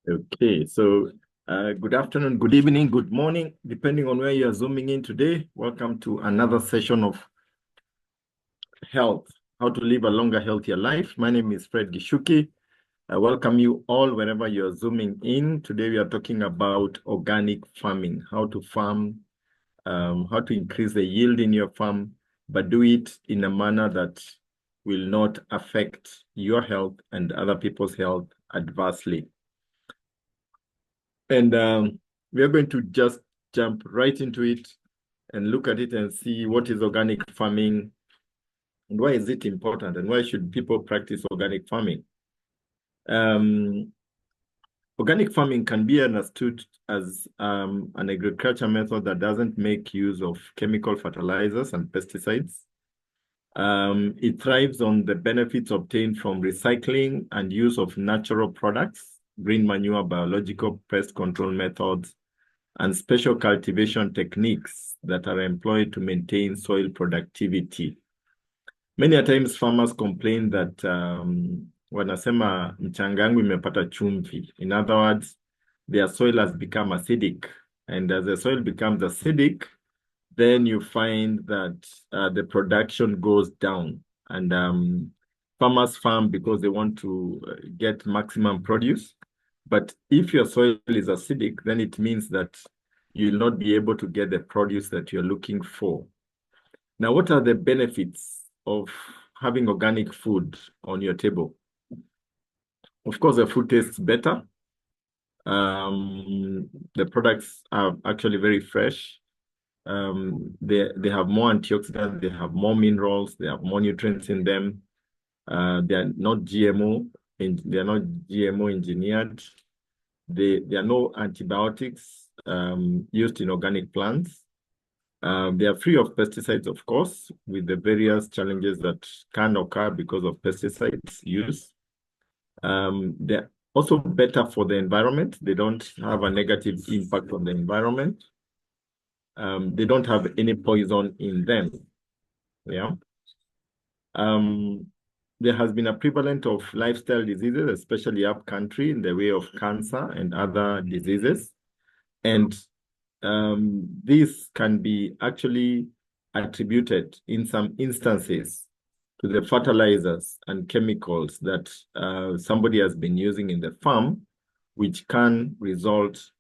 Okay, so good afternoon, good evening, good morning, depending on where you're zooming in today. Welcome to another session of health, how to live a longer, healthier life. My name is Fred Gichuki. I welcome you all wherever you're zooming in. Today we are talking about organic farming, how to farm, how to increase the yield in your farm, but do it in a manner that will not affect your health and other people's health adversely. And we are going to just jump right into it and look at it and see what is organic farming and why is it important and why should people practice organic farming. Um, Organic farming can be understood as an agriculture method that doesn't make use of chemical fertilizers and pesticides. It thrives on the benefits obtained from recycling and use of natural products, green manure, biological pest control methods, and special cultivation techniques that are employed to maintain soil productivity. Many a times farmers complain that wanasema mchanga yangu imepata chumvi. In other words, their soil has become acidic. And as the soil becomes acidic, then you find that the production goes down. And farmers farm because they want to get maximum produce. But if your soil is acidic, then it means that you'll not be able to get the produce that you're looking for. Now, what are the benefits of having organic food on your table? Of course, the food tastes better. The products are actually very fresh. They have more antioxidants, they have more minerals, they have more nutrients in them. They are not GMO, and they are not GMO engineered. There are no antibiotics used in organic plants. They are free of pesticides, of course, with the various challenges that can occur because of pesticides use. They're also better for the environment. They don't have a negative impact on the environment. They don't have any poison in them. Yeah. There has been a prevalence of lifestyle diseases, especially upcountry, in the way of cancer and other diseases. And this can be actually attributed in some instances to the fertilizers and chemicals that somebody has been using in the farm, which can result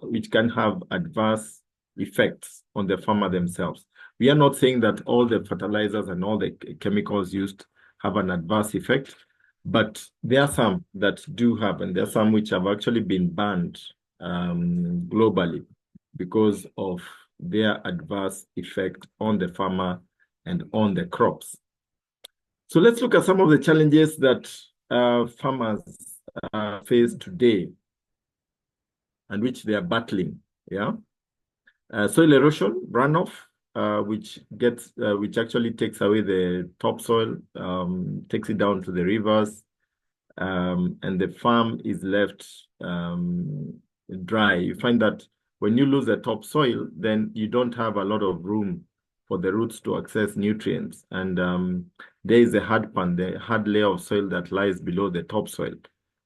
which can have adverse effects on the farmer themselves. We are not saying that all the fertilizers and all the chemicals used have an adverse effect, but there are some that do have, and there are some which have actually been banned globally because of their adverse effect on the farmer and on the crops. So let's look at some of the challenges that farmers face today and which they are battling. Yeah, soil erosion, runoff, which actually takes away the topsoil, takes it down to the rivers, and the farm is left dry. You find that when you lose the topsoil, then you don't have a lot of room for the roots to access nutrients. And there is a hard pan, the hard layer of soil that lies below the topsoil,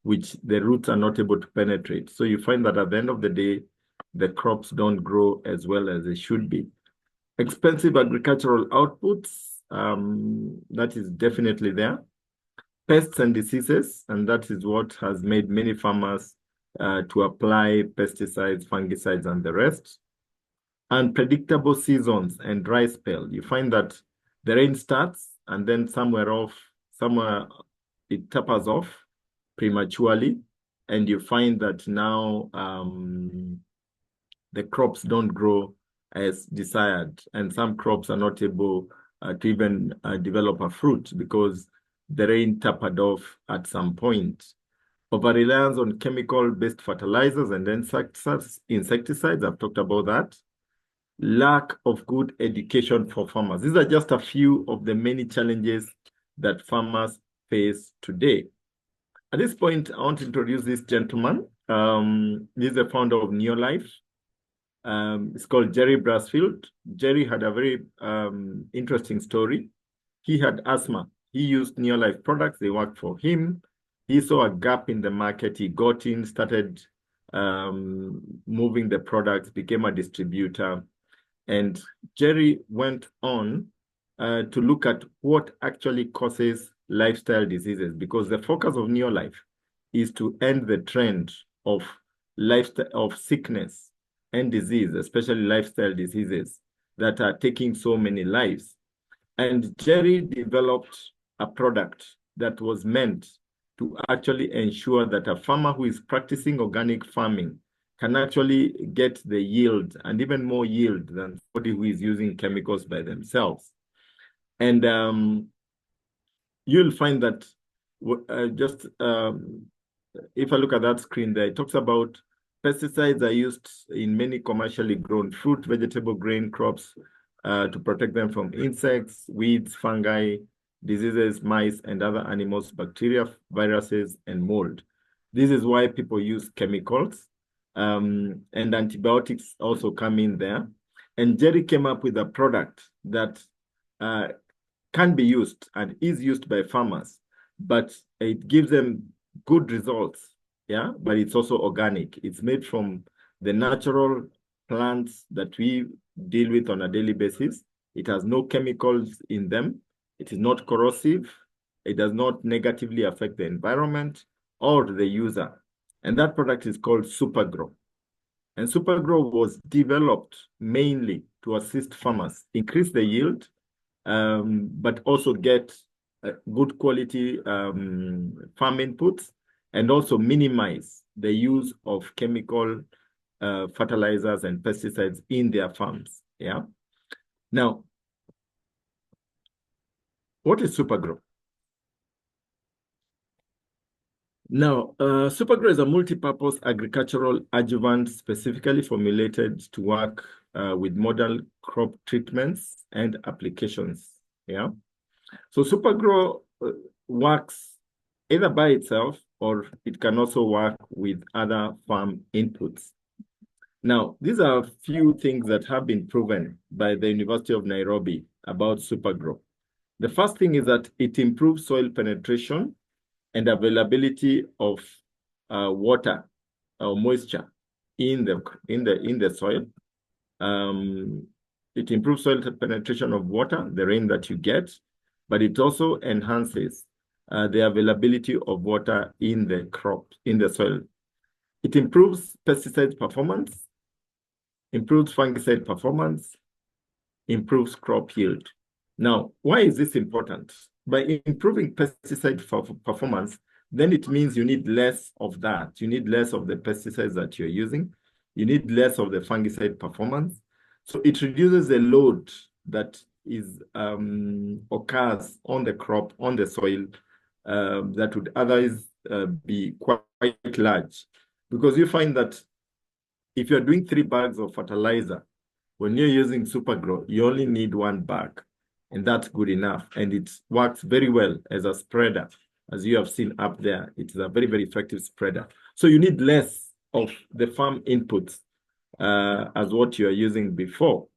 which the roots are not able to penetrate. So you find that at the end of the day, the crops don't grow as well as they should be. Expensive agricultural outputs, that is definitely there. Pests and diseases, and that is what has made many farmers to apply pesticides, fungicides, and the rest. Unpredictable seasons and dry spell. You find that the rain starts and then somewhere it tapers off prematurely, and you find that now the crops don't grow as desired, and some crops are not able to even develop a fruit because the rain tapered off at some point. Over-reliance on chemical-based fertilizers and insecticides, I've talked about that. Lack of good education for farmers. These are just a few of the many challenges that farmers face today. At this point, I want to introduce this gentleman. He's the founder of Neolife. It's called Jerry Brasfield. Jerry had a very interesting story. He had asthma. He used Neolife products. They worked for him. He saw a gap in the market. He got in, started moving the products, became a distributor. And Jerry went on to look at what actually causes lifestyle diseases, because the focus of Neolife is to end the trend of lifestyle of sickness and disease, especially lifestyle diseases that are taking so many lives. And Jerry developed a product that was meant to actually ensure that a farmer who is practicing organic farming can actually get the yield and even more yield than somebody who is using chemicals by themselves. And you'll find that if I look at that screen there, it talks about pesticides are used in many commercially grown fruit, vegetable, grain crops to protect them from insects, weeds, fungi, diseases, mice, and other animals, bacteria, viruses, and mold. This is why people use chemicals, and antibiotics also come in there. And Jerry came up with a product that can be used and is used by farmers, but it gives them good results, yeah, but it's also organic. It's made from the natural plants that we deal with on a daily basis. It has no chemicals in them. It is not corrosive. It does not negatively affect the environment or the user. And that product is called Supergrow. And Supergrow was developed mainly to assist farmers increase the yield, but also get good quality farm inputs, and also minimize the use of chemical fertilizers and pesticides in their farms. Yeah. Now, what is Supergrow? Now, Supergrow is a multi-purpose agricultural adjuvant specifically formulated to work with modern crop treatments and applications. Yeah. So Supergrow works either by itself, or it can also work with other farm inputs. Now, these are a few things that have been proven by the University of Nairobi about Supergrow. The first thing is that it improves soil penetration and availability of water or moisture in the soil. It improves soil penetration of water, the rain that you get, but it also enhances the availability of water in the crop, in the soil. It improves pesticide performance, improves fungicide performance, improves crop yield. Now, why is this important? By improving pesticide performance, then it means you need less of that. You need less of the pesticides that you're using. You need less of the fungicide performance. So it reduces the load that is occurs on the crop, on the soil, that would otherwise be quite large. Because you find that if you're doing 3 bags of fertilizer, when you're using Supergrow, you only need 1 bag, and that's good enough. And it works very well as a spreader. As you have seen up there, it is a very, very effective spreader. So you need less of the farm inputs as what you are using before.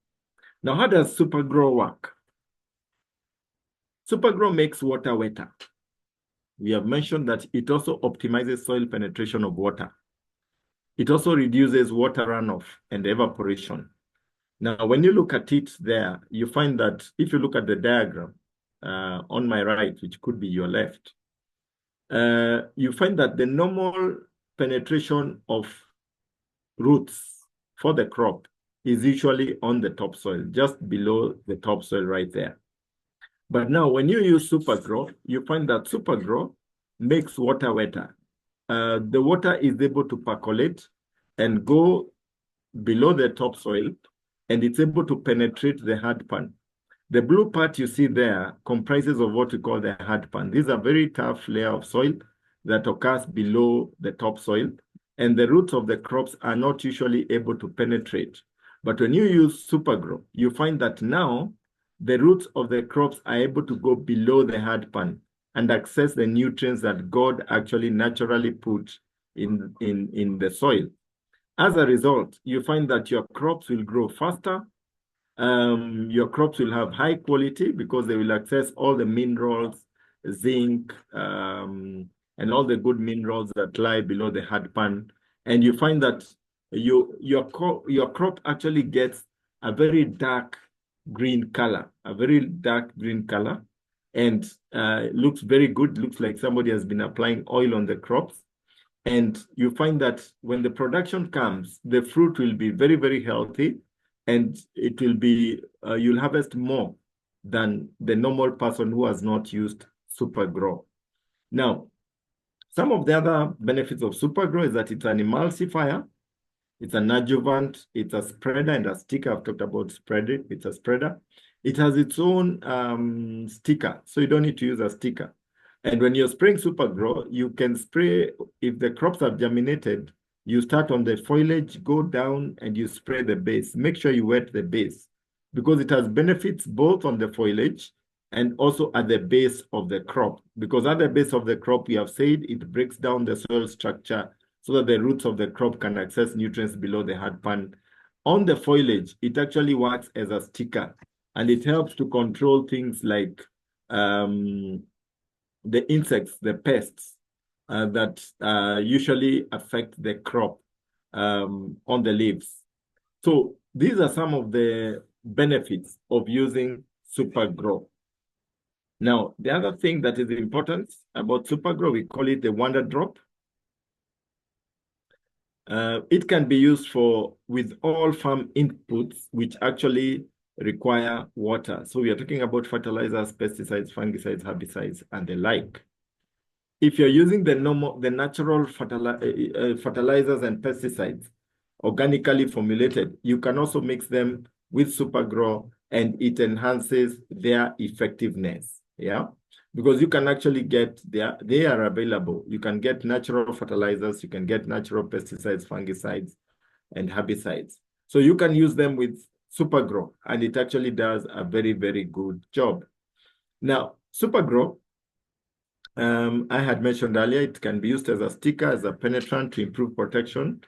Now, how does Supergrow work? Supergrow makes water wetter. We have mentioned that it also optimizes soil penetration of water. It also reduces water runoff and evaporation. Now, when you look at it there, you find that if you look at the diagram on my right, which could be your left, you find that the normal penetration of roots for the crop is usually on the topsoil, just below the topsoil right there. But now when you use Supergrow, you find that Supergrow makes water wetter. The water is able to percolate and go below the topsoil, and it's able to penetrate the hard pan. The blue part you see there comprises of what we call the hard pan. These are very tough layer of soil that occurs below the topsoil, and the roots of the crops are not usually able to penetrate. But when you use Supergrow, you find that now the roots of the crops are able to go below the hard pan and access the nutrients that God actually naturally put in the soil. As a result, you find that your crops will grow faster. Your crops will have high quality because they will access all the minerals, zinc, and all the good minerals that lie below the hard pan. And you find that your crop actually gets a very dark green color, and looks very good. Looks like somebody has been applying oil on the crops. And you find that when the production comes, the fruit will be very, very healthy, and it will be, you'll harvest more than the normal person who has not used Super Grow. Now, some of the other benefits of Super Grow is that it's an emulsifier, it's an adjuvant, it's a spreader and a sticker. I've talked about spreading, it's a spreader. It has its own sticker, so you don't need to use a sticker. And when you're spraying Super Grow, you can spray, if the crops have germinated, you start on the foliage, go down, and you spray the base. Make sure you wet the base, because it has benefits both on the foliage and also at the base of the crop. Because at the base of the crop, we have said it breaks down the soil structure so that the roots of the crop can access nutrients below the hard pan. On the foliage, it actually works as a sticker, and it helps to control things like the insects, the pests that usually affect the crop on the leaves. So these are some of the benefits of using Super Grow. Now, the other thing that is important about Super Grow, we call it the Wonder Drop. It can be used with all farm inputs, which actually require water. So we are talking about fertilizers, pesticides, fungicides, herbicides, and the like. If you're using the natural fertilizers and pesticides, organically formulated, you can also mix them with Super Grow, and it enhances their effectiveness. Yeah, because you can actually get they are available. You can get natural fertilizers, you can get natural pesticides, fungicides, and herbicides. So you can use them with Super Grow, and it actually does a very, very good job. Now, Super Grow, I had mentioned earlier, it can be used as a sticker, as a penetrant to improve protection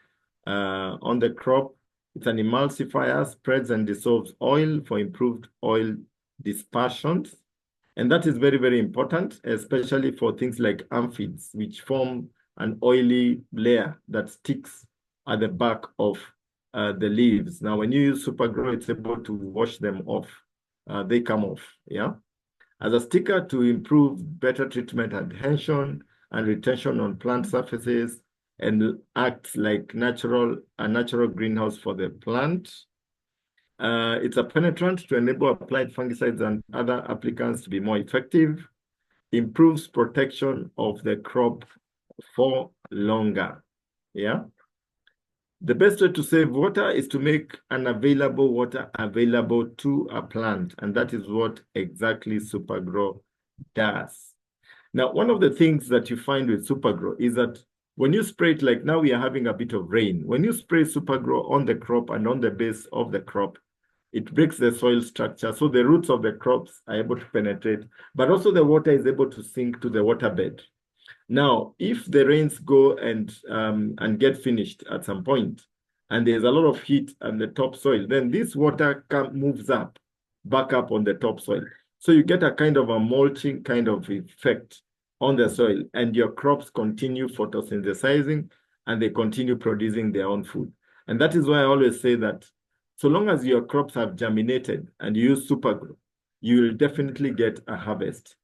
on the crop. It's an emulsifier, spreads and dissolves oil for improved oil dispersions. And that is very, very important, especially for things like aphids, which form an oily layer that sticks at the back of the leaves. Now, when you use Super Grow, it's able to wash them off. They come off, yeah? As a sticker to improve better treatment adhesion and retention on plant surfaces, and acts like a natural greenhouse for the plant. It's a penetrant to enable applied fungicides and other applicants to be more effective, improves protection of the crop for longer. Yeah. The best way to save water is to make unavailable water available to a plant. And that is what exactly Super Grow does. Now, one of the things that you find with Super Grow is that when you spray it, like now we are having a bit of rain, when you spray Super Grow on the crop and on the base of the crop, it breaks the soil structure. So the roots of the crops are able to penetrate, but also the water is able to sink to the waterbed. Now, if the rains go and get finished at some point, and there's a lot of heat on the topsoil, then this water moves up, back up on the topsoil. So you get a kind of a mulching kind of effect on the soil, and your crops continue photosynthesizing, and they continue producing their own food. And that is why I always say that so long as your crops have germinated and you use Super Grow, you will definitely get a harvest.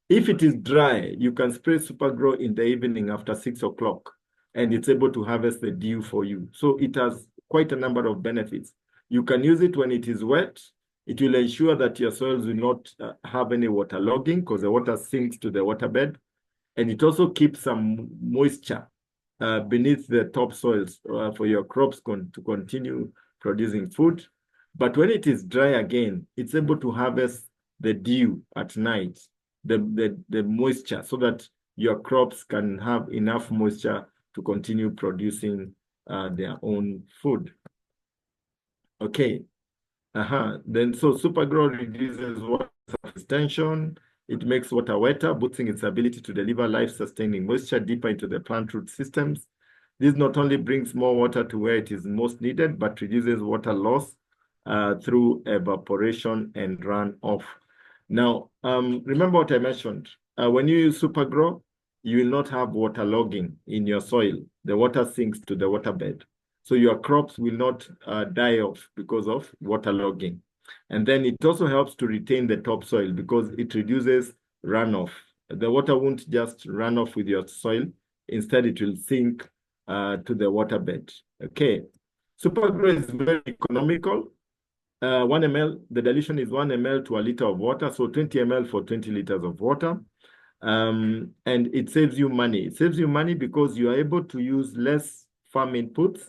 If it is dry, you can spray Super Grow in the evening after 6 o'clock, and it's able to harvest the dew for you. So it has quite a number of benefits. You can use it when it is wet. It will ensure that your soils will not have any waterlogging because the water sinks to the waterbed. And it also keeps some moisture beneath the topsoils for your crops to continue producing food. But when it is dry again, it's able to harvest the dew at night, the moisture, so that your crops can have enough moisture to continue producing their own food. Okay. Then so Super Grow reduces water extension. It makes water wetter, boosting its ability to deliver life-sustaining moisture deeper into the plant root systems. This not only brings more water to where it is most needed, but reduces water loss through evaporation and runoff. Now, remember what I mentioned. When you use Super Grow, you will not have waterlogging in your soil. The water sinks to the waterbed. So your crops will not die off because of waterlogging. And then it also helps to retain the topsoil because it reduces runoff. The water won't just run off with your soil. Instead, it will sink to the waterbed. Okay. Supergrow is very economical. 1 ml, the dilution is 1 ml to a liter of water. So 20 ml for 20 liters of water. And it saves you money. It saves you money because you are able to use less farm inputs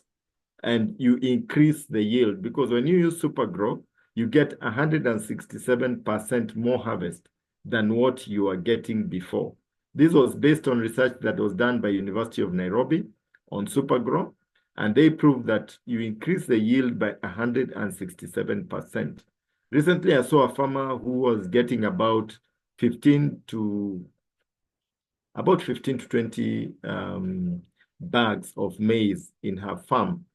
and you increase the yield, because when you use Supergrow, you get 167% more harvest than what you are getting before. This was based on research that was done by University of Nairobi on Supergrow, and they proved that you increase the yield by 167%. Recently, I saw a farmer who was getting about 15 to 20 bags of maize in her farm,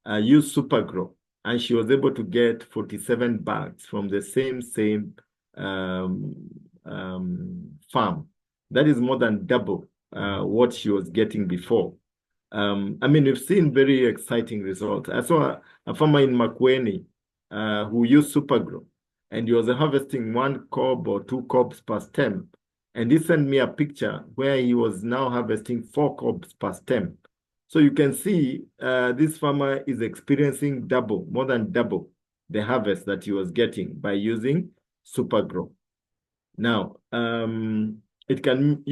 use Supergrow, and she was able to get 47 bags from the same farm. That is more than double what she was getting before. I mean, we've seen very exciting results. I saw a farmer in Makueni who used Supergrow, and he was harvesting 1 cob or 2 cobs per stem. And he sent me a picture where he was now harvesting 4 cobs per stem. So you can see this farmer is experiencing more than double the harvest that he was getting by using Supergrow. Now, it can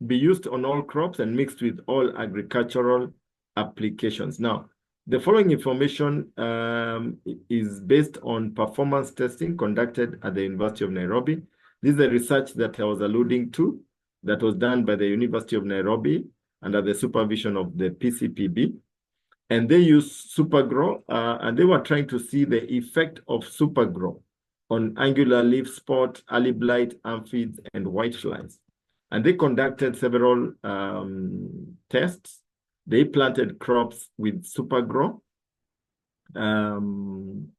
be used on all crops and mixed with all agricultural applications. Now, the following information is based on performance testing conducted at the University of Nairobi. This is the research that I was alluding to that was done by the University of Nairobi under the supervision of the PCPB. And they used Supergrow, and they were trying to see the effect of Supergrow on angular leaf spot, early blight, aphids, and whiteflies. And they conducted several tests. They planted crops with Supergrow. In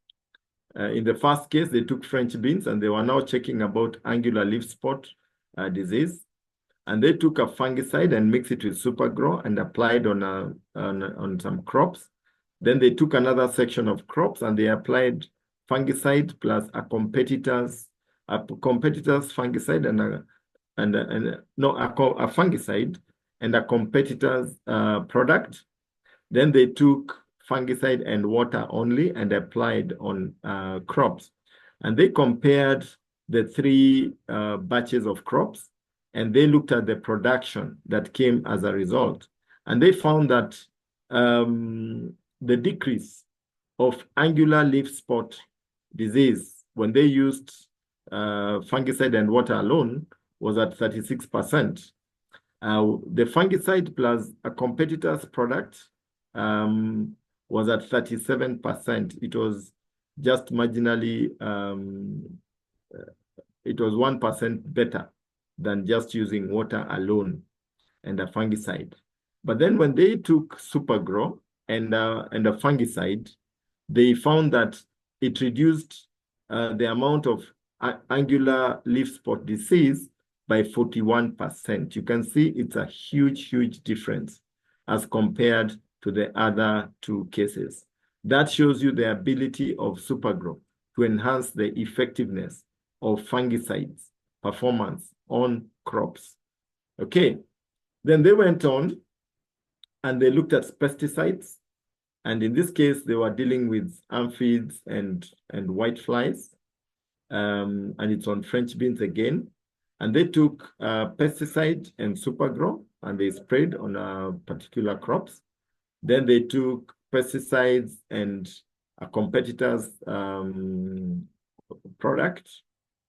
the first case, they took French beans, and they were now checking about angular leaf spot disease. And they took a fungicide and mixed it with Supergrow and applied on some crops. Then they took another section of crops and they applied fungicide plus a competitor's fungicide a fungicide and a competitor's product. Then they took fungicide and water only and applied on crops. And they compared the 3 batches of crops, and they looked at the production that came as a result. And they found that the decrease of angular leaf spot disease when they used fungicide and water alone was at 36%. The fungicide plus a competitor's product was at 37%. It was just marginally, it was 1% better than just using water alone and a fungicide. But then when they took Supergrow and a fungicide, they found that it reduced the amount of angular leaf spot disease by 41%. You can see it's a huge difference as compared to the other 2 cases. That shows you the ability of Supergrow to enhance the effectiveness of fungicides performance on crops. Okay, then they went on and they looked at pesticides. And in this case, they were dealing with aphids and whiteflies. And it's on French beans again. And they took pesticide and Supergrow and they sprayed on particular crops. Then they took pesticides and a competitor's product,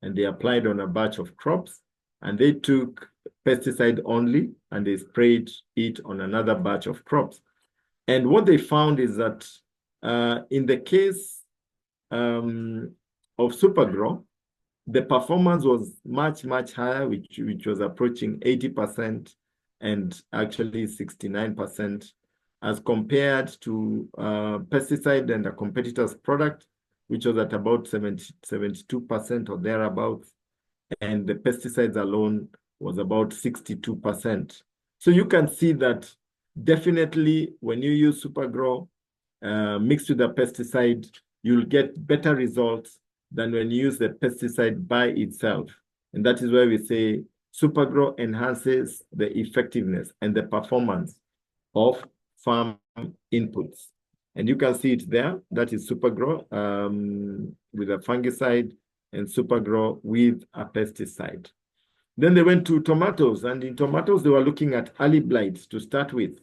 and they applied on a batch of crops. And they took pesticide only and they sprayed it on another batch of crops. And what they found is that in the case of Supergrow, the performance was much higher, which was approaching 80% and actually 69%, as compared to pesticide and a competitor's product, which was at about 72% or thereabouts, and the pesticides alone was about 62%. So you can see that definitely when you use Supergrow mixed with a pesticide, you'll get better results than when you use the pesticide by itself. And that is why we say Supergrow enhances the effectiveness and the performance of farm inputs. And you can see it there. That is Supergrow with a fungicide and Supergrow with a pesticide. Then they went to tomatoes, and in tomatoes, they were looking at early blights to start with.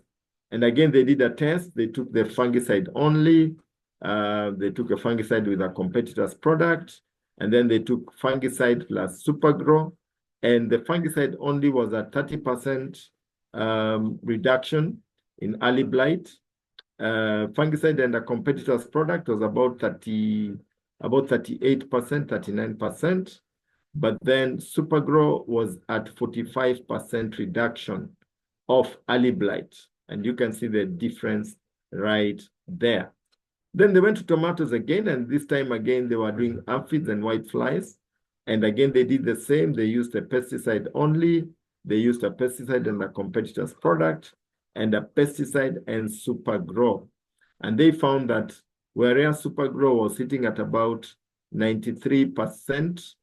And again, they did a test. They took the fungicide only. They took a fungicide with a competitor's product, and then they took fungicide plus Supergrow. And the fungicide only was a 30% reduction in early blight. Fungicide and a competitor's product was about 38%, 39%. But then Supergrow was at 45% reduction of early blight. And you can see the difference right there. Then they went to tomatoes again, and this time again, they were doing aphids and white flies. And again, they did the same. They used a pesticide only. They used a pesticide and a competitor's product, and a pesticide and Supergrow. And they found that whereas Supergrow was sitting at about 93%,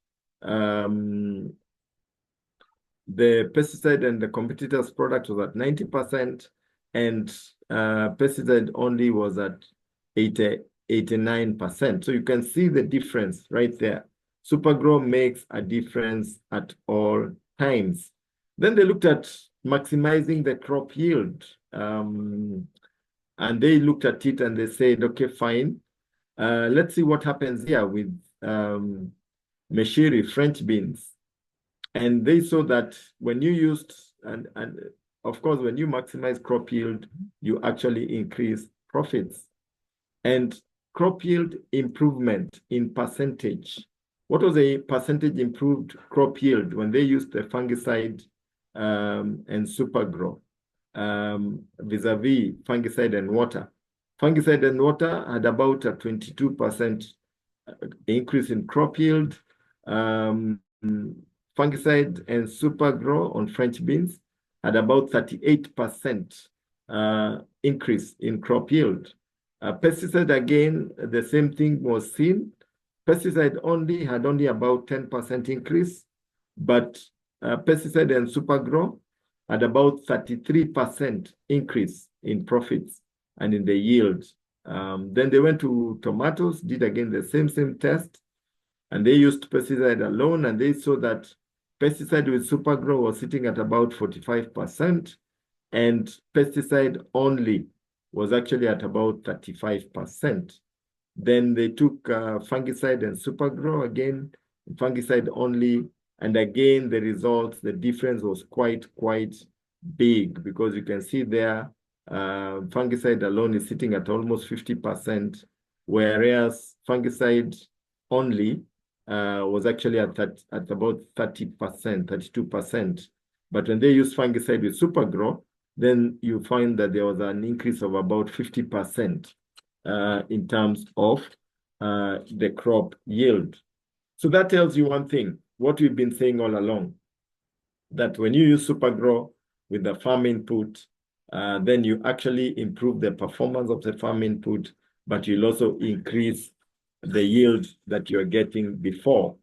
the pesticide and the competitor's product was at 90%, and pesticide only was at 89%. So you can see the difference right there. Supergrow makes a difference at all times. Then they looked at maximizing the crop yield. And they looked at it and they said, okay, fine. Let's see what happens here with Meshiri, French beans. And they saw that when you used, and of course, when you maximize crop yield, you actually increase profits. And crop yield improvement in percentage. What was a percentage improved crop yield when they used the fungicide and Supergrow vis-a-vis fungicide and water? Fungicide and water had about a 22% increase in crop yield. Fungicide and Supergrow on French beans had about 38% increase in crop yield. Pesticide, again, the same thing was seen. Pesticide only had only about 10% increase, but pesticide and Supergrow had about 33% increase in profits and in the yield. Then they went to tomatoes, did again the same test, and they used pesticide alone, and they saw that pesticide with Supergrow was sitting at about 45%, and pesticide only was actually at about 35%. Then they took fungicide and Supergrow again, fungicide only, and again, the results, the difference was quite big, because you can see there, fungicide alone is sitting at almost 50%, whereas fungicide only was actually at about 30%, 32%. But when they use fungicide with Supergrow, then you find that there was an increase of about 50% in terms of the crop yield. So that tells you one thing, what we've been saying all along, that when you use Supergrow with the farm input, then you actually improve the performance of the farm input, but you'll also increase the yield that you're getting before.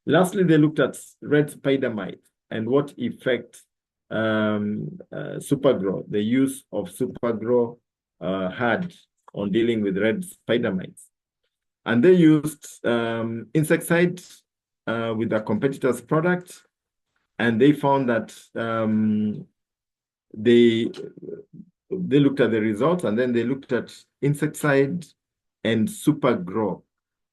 Lastly, they looked at red spider mite and what effect Supergrow, the use of Supergrow had on dealing with red spider mites. And they used insecticide with a competitor's product, and they found that they looked at the results, and then they looked at insecticide and Supergrow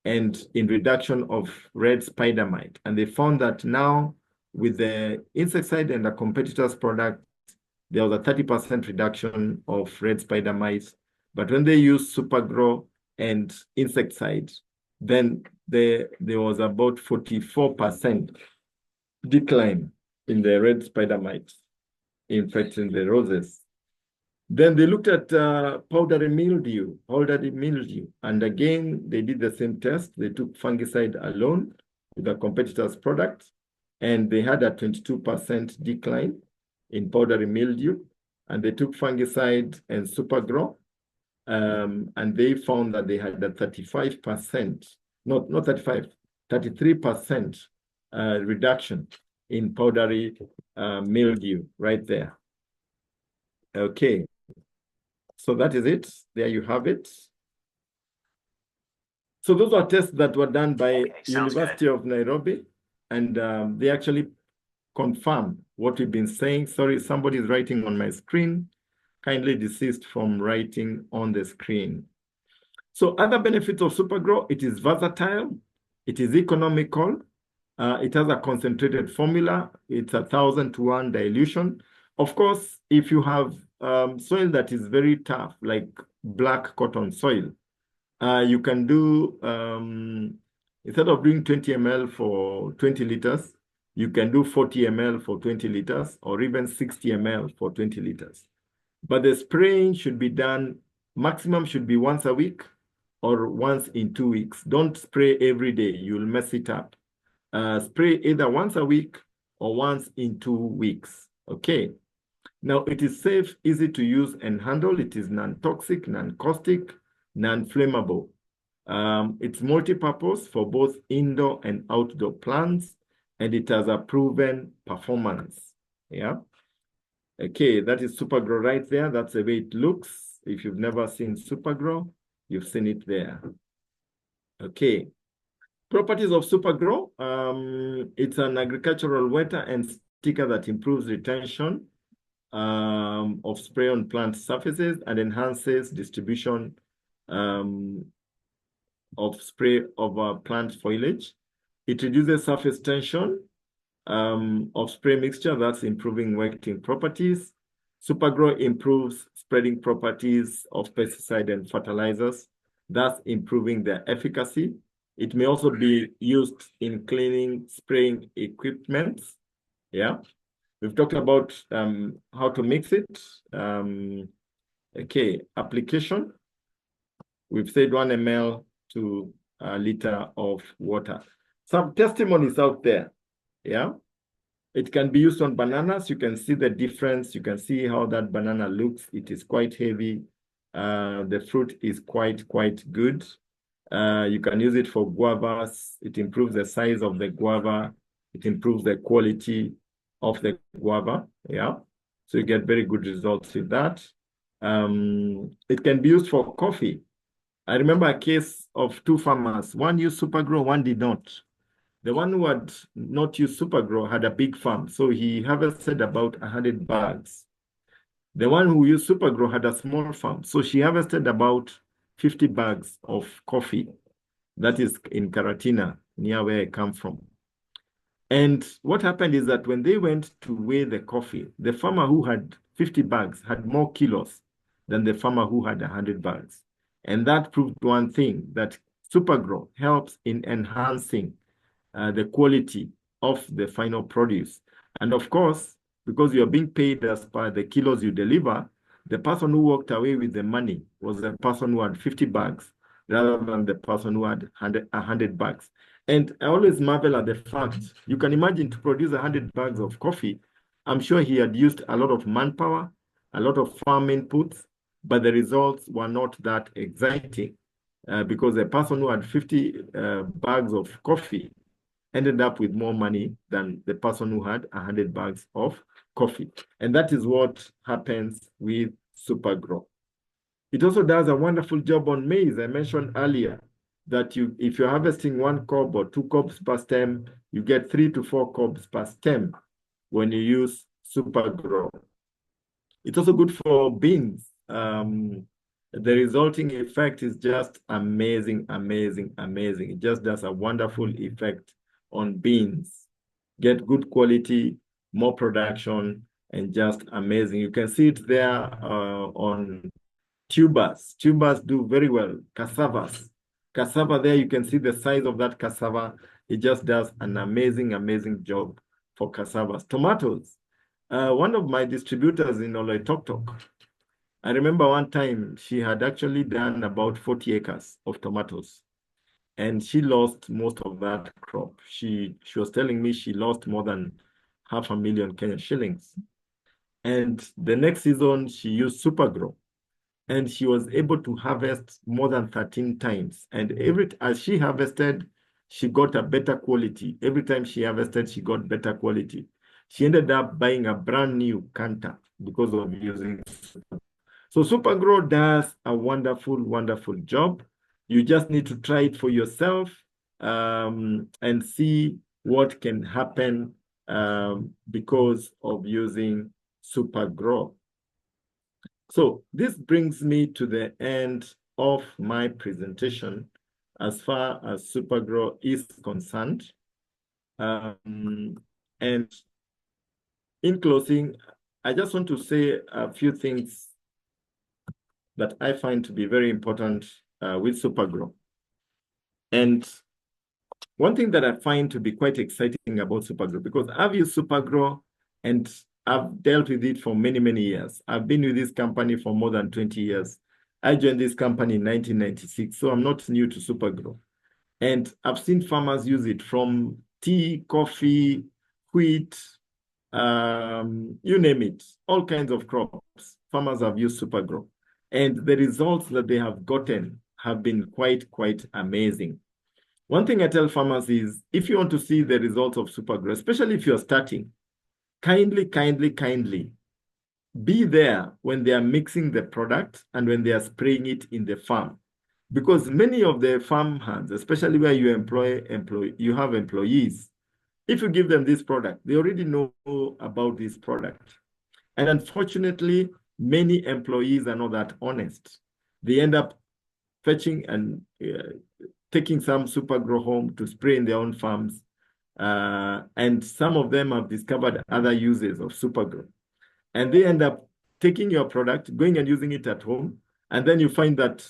and in reduction of red spider mite. And they found that now with the insecticide and a competitor's product, there was a 30% reduction of red spider mites. But when they used Supergrow and insecticide, then there was about 44% decline in the red spider mites infecting the roses. Then they looked at powdery mildew, and again, they did the same test. They took fungicide alone with a competitor's product, and they had a 22% decline in powdery mildew, and they took fungicide and supergrow, and they found that they had a 35%, not 35, 33% reduction in powdery mildew right there. Okay, so that is it. There you have it. So those are tests that were done by University of Nairobi, and they actually confirm what we've been saying. Sorry, somebody is writing on my screen. Kindly desist from writing on the screen. So other benefits of Supergrow: it is versatile, it is economical, it has a concentrated formula, it's 1,000-to-1 dilution. Of course, if you have soil that is very tough, like black cotton soil, you can do, instead of doing 20 ml for 20 liters, you can do 40 ml for 20 liters, or even 60 ml for 20 liters. But the spraying should be done, maximum should be once a week or once in 2 weeks. Don't spray every day, you'll mess it up. Spray either once a week or once in 2 weeks, okay? Now, it is safe, easy to use and handle. It is non-toxic, non-caustic, non-flammable. It's multi-purpose for both indoor and outdoor plants, and it has a proven performance, yeah? Okay, that is Supergrow right there. That's the way it looks. If you've never seen Supergrow, you've seen it there. Okay. Properties of Supergrow. It's an agricultural wetter and sticker that improves retention of spray on plant surfaces and enhances distribution of spray over plant foliage. It reduces surface tension of spray mixture, that's improving wetting properties. Supergrow improves spreading properties of pesticide and fertilizers, thus improving their efficacy. It may also be used in cleaning, spraying equipment. Yeah, we've talked about how to mix it. Okay, application. We've said 1 ml to a liter of water. Some testimonies out there. Yeah, it can be used on bananas. You can see the difference. You can see how that banana looks. It is quite heavy. The fruit is quite good. You can use it for guavas. It improves the size of the guava. It improves the quality of the guava. Yeah, so you get very good results with that. It can be used for coffee. I remember a case of 2 farmers. One used Supergrow, one did not. The one who had not used Supergrow had a big farm, so he harvested about 100 bags. The one who used Supergrow had a small farm, so she harvested about 50 bags of coffee. That is in Karatina, near where I come from. And what happened is that when they went to weigh the coffee, the farmer who had 50 bags had more kilos than the farmer who had 100 bags. And that proved one thing, that Supergrow helps in enhancing the quality of the final produce. And of course, because you're being paid as per the kilos you deliver, the person who walked away with the money was the person who had 50 bags rather than the person who had 100 bags. And I always marvel at the fact, you can imagine, to produce 100 bags of coffee, I'm sure he had used a lot of manpower, a lot of farm inputs, but the results were not that exciting because the person who had 50 bags of coffee ended up with more money than the person who had 100 bags of coffee. And that is what happens with Supergrow. It also does a wonderful job on maize. I mentioned earlier that if you're harvesting 1 cob or 2 cobs per stem, you get 3 to 4 cobs per stem when you use Supergrow. It's also good for beans. The resulting effect is just amazing. It just does a wonderful effect on beans. Get good quality, more production, and just amazing. You can see it there on tubers. Tubers do very well. Cassavas. Cassava there, you can see the size of that cassava. It just does an amazing job for cassavas. Tomatoes. One of my distributors in Oloitoktok, I remember one time she had actually done about 40 acres of tomatoes. and she lost most of that crop. She was telling me she lost more than 500,000 Kenyan shillings. And the next season, she used Supergrow, and she was able to harvest more than 13 times. And as she harvested, she got a better quality. Every time she harvested, she got better quality. She ended up buying a brand new canter because of using Supergrow. So Supergrow does a wonderful, wonderful job. You just need to try it for yourself and see what can happen because of using Supergrow. So this brings me to the end of my presentation as far as Supergrow is concerned. And in closing, I just want to say a few things that I find to be very important with Supergrow. And one thing that I find to be quite exciting about Supergrow, because I've used Supergrow and I've dealt with it for many, many years. I've been with this company for more than 20 years. I joined this company in 1996, so I'm not new to Supergrow. And I've seen farmers use it from tea, coffee, wheat, you name it, all kinds of crops. Farmers have used Supergrow. And the results that they have gotten have been quite amazing. One thing I tell farmers is, if you want to see the results of Supergrow, especially if you're starting, kindly be there when they are mixing the product and when they are spraying it in the farm. Because many of the farm hands, especially where you you have employees, if you give them this product, they already know about this product. And unfortunately, many employees are not that honest. They end up fetching and taking some Supergrow home to spray in their own farms. And some of them have discovered other uses of Supergrow. And they end up taking your product, going and using it at home, and then you find that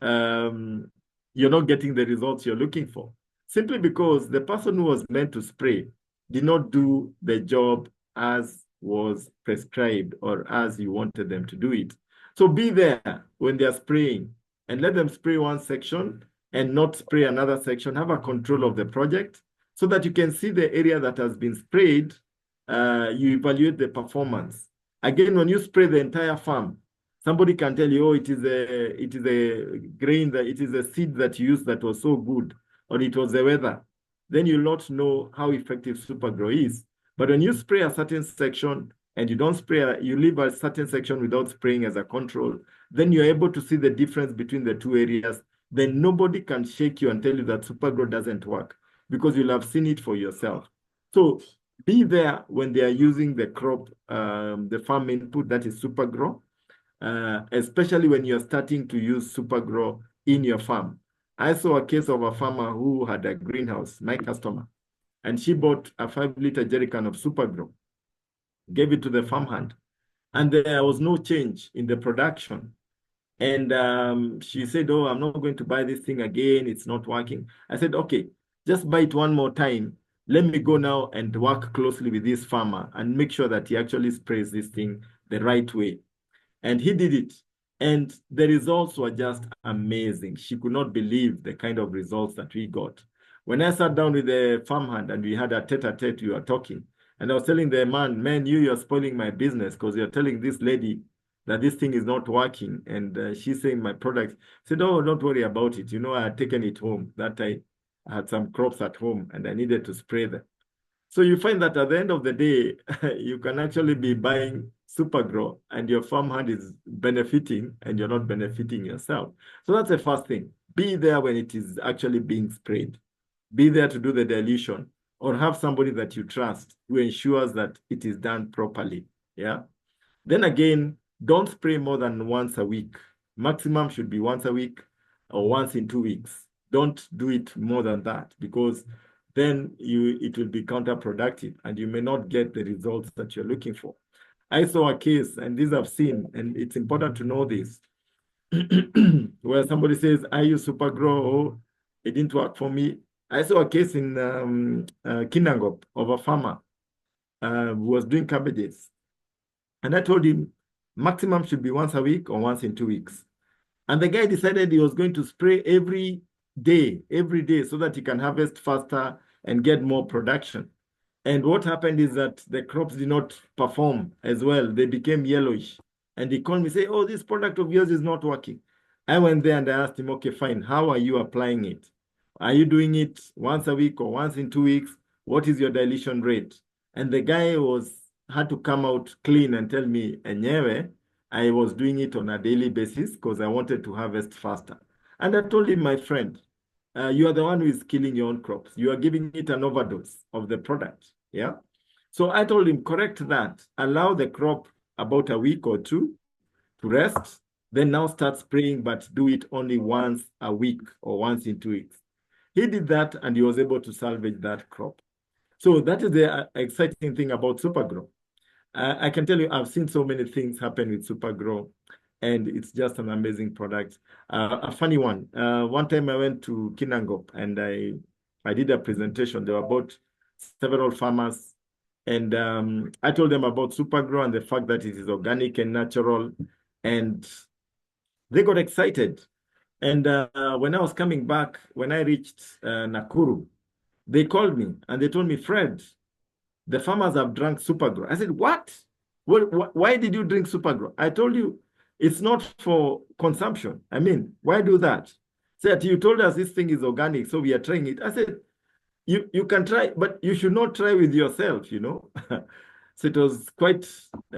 you're not getting the results you're looking for. Simply because the person who was meant to spray did not do the job as was prescribed or as you wanted them to do it. So be there when they're spraying and let them spray one section and not spray another section. Have a control of the project so that you can see the area that has been sprayed. You evaluate the performance. Again, when you spray the entire farm, somebody can tell you, oh, it is a grain, that it is a seed that you used that was so good, or it was the weather. Then you'll not know how effective Supergrow is. But when you spray a certain section and you don't spray, you leave a certain section without spraying as a control, then you're able to see the difference between the two areas. Then nobody can shake you and tell you that Supergrow doesn't work because you'll have seen it for yourself. So be there when they are using the crop, the farm input that is Supergrow, especially when you're starting to use Supergrow in your farm. I saw a case of a farmer who had a greenhouse, my customer, and she bought a 5-liter jerrycan of Supergrow, gave it to the farmhand, and there was no change in the production. And she said, oh, I'm not going to buy this thing again. It's not working. I said, okay, just buy it one more time. Let me go now and work closely with this farmer and make sure that he actually sprays this thing the right way. And he did it. And the results were just amazing. She could not believe the kind of results that we got. When I sat down with the farmhand and we had a tete-a-tete, we were talking. And I was telling the man, you're spoiling my business because you're telling this lady that this thing is not working. And she's saying my product. I said, oh, don't worry about it. You know, I had taken it home. That I had some crops at home and I needed to spray them. So you find that at the end of the day, you can actually be buying Supergrow and your farmhand is benefiting and you're not benefiting yourself. So that's the first thing. Be there when it is actually being sprayed. Be there to do the dilution or have somebody that you trust who ensures that it is done properly. Yeah. Then again, don't spray more than once a week. Maximum should be once a week or once in 2 weeks. Don't do it more than that because then it will be counterproductive and you may not get the results that you're looking for. I saw a case, and these I've seen, and it's important to know this, where somebody says, I use Supergrow, oh, it didn't work for me. I saw a case in Kinangop of a farmer who was doing cabbages. And I told him, maximum should be once a week or once in 2 weeks. And the guy decided he was going to spray every day, every day, so that he can harvest faster and get more production. And what happened is that the crops did not perform as well. They became yellowish. And he called me, say, oh, this product of yours is not working. I went there and I asked him, okay, fine. How are you applying it? Are you doing it once a week or once in 2 weeks? What is your dilution rate? And the guy had to come out clean and tell me, enyewe, I was doing it on a daily basis because I wanted to harvest faster. And I told him, my friend, you are the one who is killing your own crops. You are giving it an overdose of the product. Yeah. So I told him, correct that. Allow the crop about a week or two to rest. Then now start spraying, but do it only once a week or once in 2 weeks. He did that and he was able to salvage that crop. So that is the exciting thing about Supergrow. I can tell you, I've seen so many things happen with Supergrow, and it's just an amazing product. A funny one. One time I went to Kinangop and I did a presentation. There were about several farmers, and I told them about Supergrow and the fact that it is organic and natural, and they got excited. And when I was coming back, when I reached Nakuru, they called me and they told me, Fred, the farmers have drunk Supergrow. I said, what? Why did you drink Supergrow? I told you it's not for consumption. I mean, why do that? Said, you told us this thing is organic, so we are trying it. I said, you can try, but you should not try with yourself, you know. So it was quite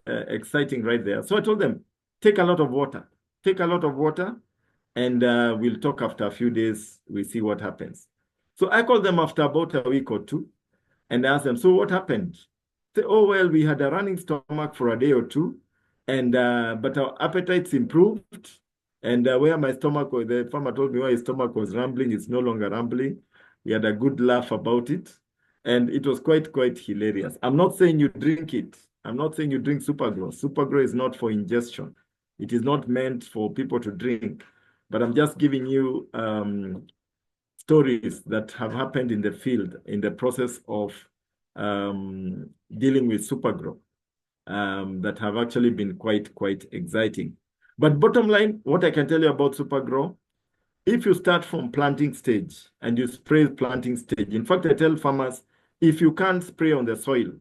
exciting right there. So I told them, take a lot of water. Take a lot of water, and we'll talk after a few days. We'll see what happens. So I called them after about a week or two and asked them, so what happened? Say, oh, well, we had a running stomach for a day or two, and but our appetites improved. And where my stomach was, the farmer told me why his stomach was rumbling, it's no longer rumbling. We had a good laugh about it. And it was quite hilarious. I'm not saying you drink it. I'm not saying you drink Supergrow. Supergrow is not for ingestion. It is not meant for people to drink. But I'm just giving you stories that have happened in the field in the process of dealing with Supergrow that have actually been quite exciting. But bottom line, what I can tell you about Supergrow, if you start from planting stage and you spray planting stage, in fact, I tell farmers, if you can't spray on the soil,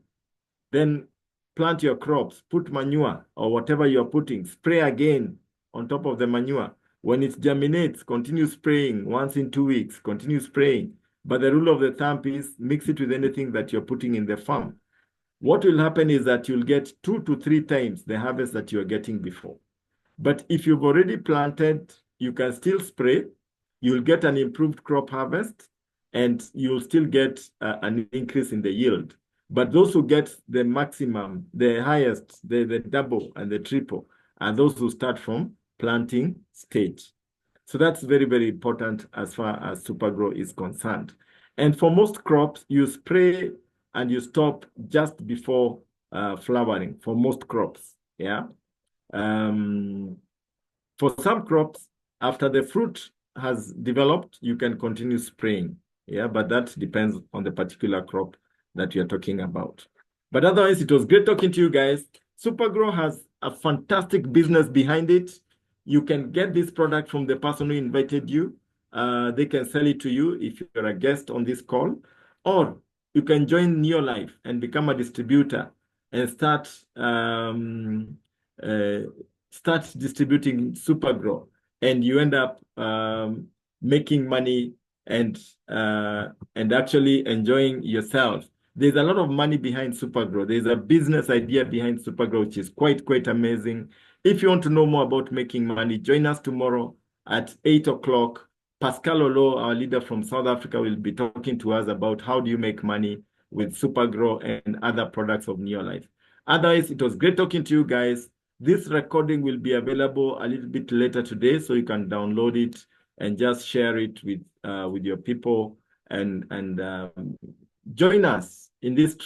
then plant your crops, put manure or whatever you're putting, spray again on top of the manure. When it germinates, continue spraying once in 2 weeks, continue spraying. But the rule of the thumb is mix it with anything that you're putting in the farm. What will happen is that you'll get 2 to 3 times the harvest that you're getting before. But if you've already planted, you can still spray, you'll get an improved crop harvest, and you'll still get an increase in the yield. But those who get the maximum, the highest, the double and the triple, are those who start from planting stage. So that's very important as far as Supergrow is concerned. And for most crops, you spray and you stop just before flowering for most crops. Yeah. For some crops, after the fruit has developed, you can continue spraying. Yeah, but that depends on the particular crop that you're talking about. But otherwise, it was great talking to you guys. Supergrow has a fantastic business behind it. You can get this product from the person who invited you. They can sell it to you if you're a guest on this call, or you can join Neolife and become a distributor and start distributing Supergrow, and you end up making money and actually enjoying yourself. There's a lot of money behind Supergrow. There's a business idea behind Supergrow, which is quite amazing. If you want to know more about making money, join us tomorrow at 8 o'clock. Pascal Olo, our leader from South Africa, will be talking to us about how do you make money with Supergrow and other products of Neolife. Otherwise, it was great talking to you guys. This recording will be available a little bit later today, so you can download it and just share it with your people and join us in this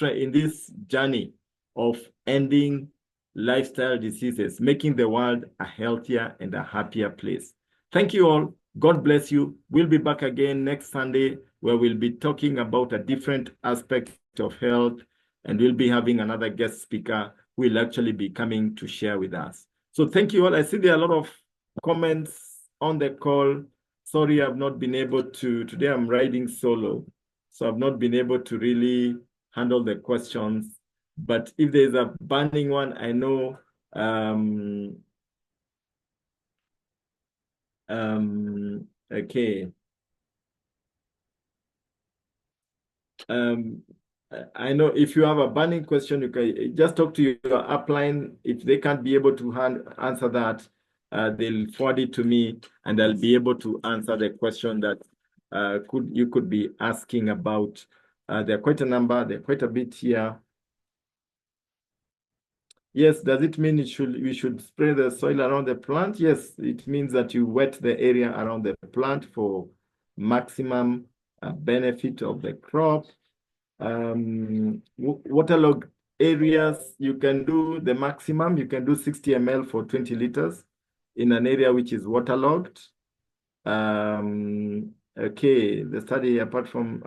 journey of ending lifestyle diseases, making the world a healthier and a happier place. Thank you all. God bless you. We'll be back again next Sunday, where we'll be talking about a different aspect of health, and we'll be having another guest speaker who will actually be coming to share with us. So thank you all. I see there are a lot of comments on the call. sorry, I've not been able to, today I'm riding solo, so I've not been able to really handle the questions. But if there's a burning one, I know, okay. Um, I know if you have a burning question, you can just talk to your upline. If they can't be able to answer that, they'll forward it to me, and I'll be able to answer the question that you could be asking about. There are quite a number. There are quite a bit here. Yes, does it mean we should spray the soil around the plant? Yes, it means that you wet the area around the plant for maximum benefit of the crop. Waterlogged areas, you can do the maximum, you can do 60 ml for 20 liters in an area which is waterlogged. Okay, the study apart from,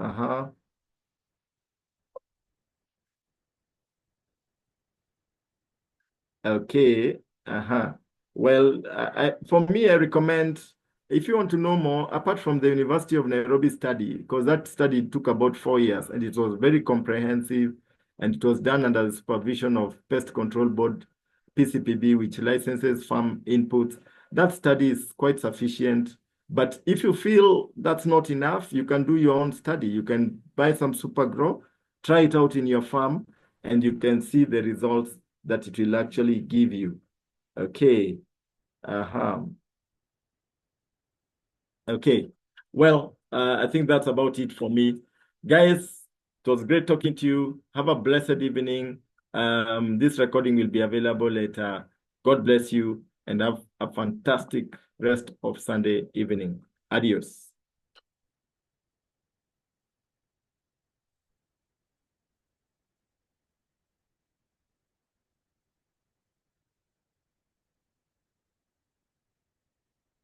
okay. Well, for me, I recommend, if you want to know more, apart from the University of Nairobi study, because that study took about 4 years and it was very comprehensive, and it was done under the supervision of Pest Control Board, PCPB, which licenses farm inputs. That study is quite sufficient. But if you feel that's not enough, you can do your own study. You can buy some super grow, try it out in your farm, and you can see the results that it will actually give you. Okay. Uh-huh. Okay. Well, I think that's about it for me. Guys, it was great talking to you. Have a blessed evening. This recording will be available later. God bless you and have a fantastic rest of Sunday evening. Adios.